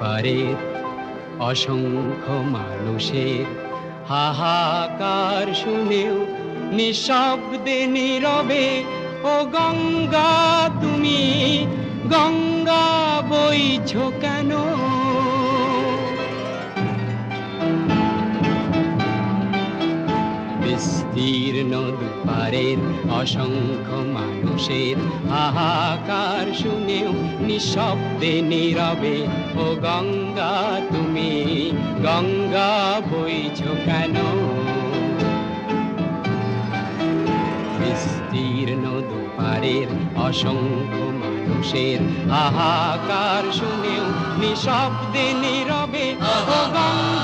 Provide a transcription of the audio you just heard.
দুপারের অসংখ্য মানুষের হাহাকার শুনেও নিঃশব্দে নীরবে ও গঙ্গা তুমি গঙ্গা বইছো কেন? বিস্তীর্ণ দুপারের অসংখ্য মানুষের হাহাকার শুনেও নিঃশব্দে নীরবে ও গঙ্গা তুমি গঙ্গা বইছো কেন? বিস্তীর্ণ দুপারের অসংখ্য মানুষের হাহাকার শুনেও নিঃশব্দে নীরবে ও গঙ্গা